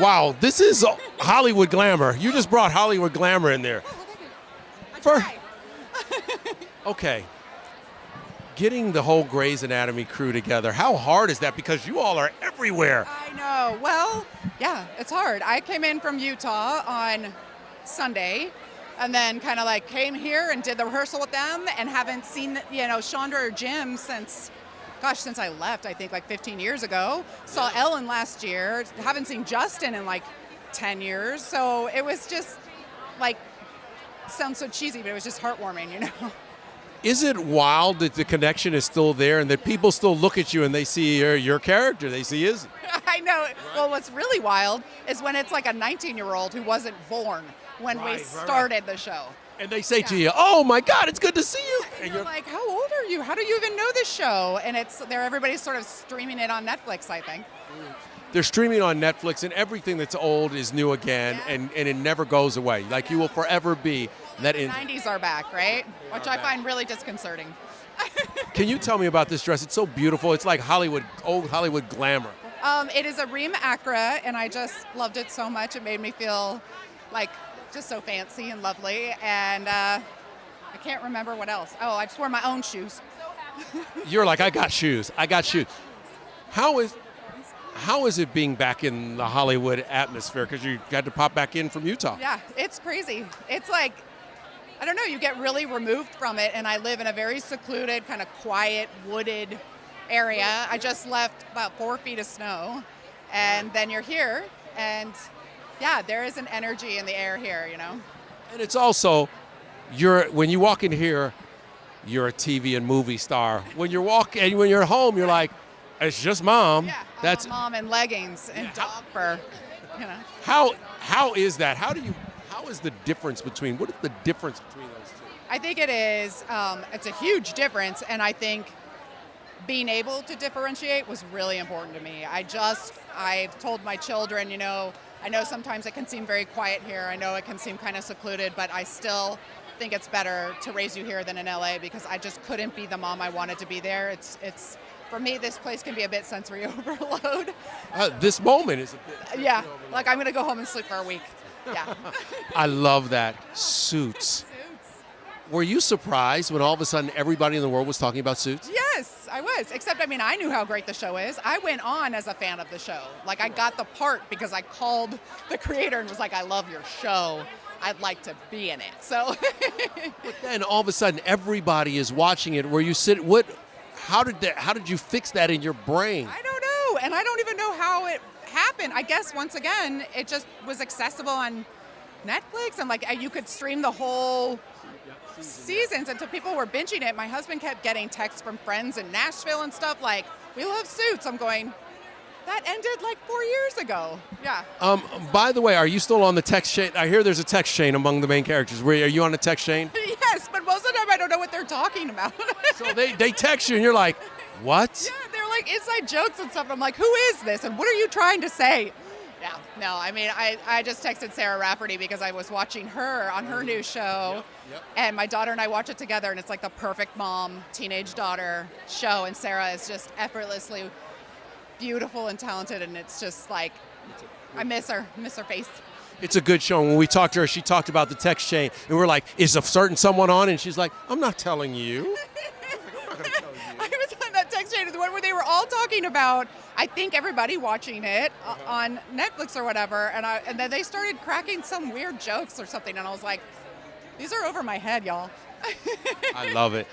Wow, this is Hollywood glamour. You just brought Hollywood glamour in there. For, okay. Getting the whole Grey's Anatomy crew together, how hard is that? Because you all are everywhere. I know. Well, yeah, it's hard. I came in from Utah on Sunday and then kind of like came here and did the rehearsal with them and haven't seen, Chandra or Jim since I left, I think like 15 years ago. Saw Ellen last year. Haven't seen Justin in like 10 years. So it was just like, sounds so cheesy, but it was just heartwarming, Is it wild that the connection is still there and that people still look at you and they see your character, they see his? I know. Well, what's really wild is when it's like a 19-year-old who wasn't born when we started the show. And they say to you, oh my God, it's good to see you. And you're like, how old are you? How do you even know this show? And everybody's sort of streaming it on Netflix, I think. They're streaming on Netflix and everything that's old is new again and it never goes away. Like you will forever be that in. The 90s are back, right? Which I find really disconcerting. Can you tell me about this dress? It's so beautiful. It's like old Hollywood glamour. It is a Reem Acra, and I just loved it so much. It made me feel like just so fancy and lovely. And I can't remember what else. Oh, I just wore my own shoes. You're like, I got shoes. How is it being back in the Hollywood atmosphere? Because you got to pop back in from Utah. Yeah, it's crazy. It's like, I don't know, you get really removed from it, and I live in a very secluded, kind of quiet, wooded area. I just left about 4 feet of snow, and then you're here, and yeah, there is an energy in the air here, And it's also, when you walk in here, you're a TV and movie star. When you're home, you're like, it's just mom. Yeah, that's mom in leggings and dog fur. How is that? What is the difference between those two? I think it is, it's a huge difference, and I think being able to differentiate was really important to me. I've told my children, I know sometimes it can seem very quiet here. I know it can seem kind of secluded, but I still think it's better to raise you here than in LA because I just couldn't be the mom I wanted to be there. It's for me, this place can be a bit sensory overload. This moment is a bit. Yeah, like I'm gonna go home and sleep for a week. Yeah. I love that. Suits. Were you surprised when all of a sudden everybody in the world was talking about Suits? Yes, I was. Except, I knew how great the show is. I went on as a fan of the show. Like, I got the part because I called the creator and was like, I love your show. I'd like to be in it. So. But then all of a sudden everybody is watching it. Where you sit, how did you fix that in your brain? I don't know, and I don't even know how it happened. I guess once again, it just was accessible on Netflix, and like you could stream the whole seasons, and so people were binging it. My husband kept getting texts from friends in Nashville and stuff like, "We love Suits." I'm going, that ended like 4 years ago. Yeah. By the way, are you still on the text chain? I hear there's a text chain among the main characters. Are you on the text chain? Yes, but most of the time I don't know what they're talking about. So they text you and you're like, what? Yeah, they're like inside jokes and stuff. I'm like, who is this? And what are you trying to say? Yeah, no, I just texted Sarah Rafferty because I was watching her on her new show. Yep. And my daughter and I watch it together, and it's like the perfect mom, teenage daughter show. And Sarah is just effortlessly beautiful and talented, and it's just like, I miss her face. It's a good show. When we talked to her, she talked about the text chain, and we're like, is a certain someone on? And she's like, I'm not telling you. I'm not going to tell you. I was on that text chain, the one where they were all talking about, I think everybody watching it on Netflix or whatever, and then they started cracking some weird jokes or something, and I was like, these are over my head, y'all. I love it.